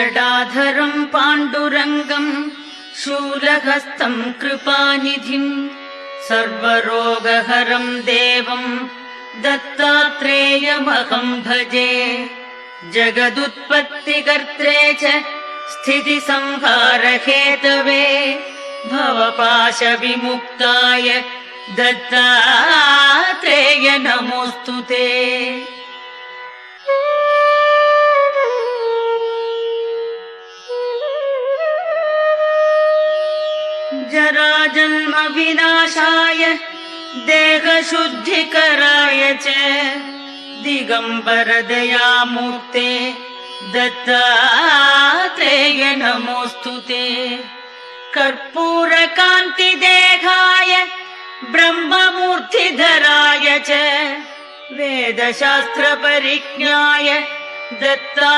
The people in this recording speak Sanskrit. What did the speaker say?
गदाधरं पाण्डुरङ्गं शूलहस्तं कृपानिधिं सर्वरोगहरं देवं दत्तात्रेयमहं भजे। जगदुत्पत्तिकर्त्रे च स्थितिसंहारहेतवे भवपाशविमुक्ताय दत्तात्रेय नमोऽस्तु ते। जराजन्म विनाशाय देहशुद्धिकराय च दिगम्बर दयामूर्ते दत्तात्रेय नमोऽस्तु ते। कर्पूरकान्तिदेहाय ब्रह्ममूर्तिधराय च वेदशास्त्रपरिज्ञाय दत्तात्रेय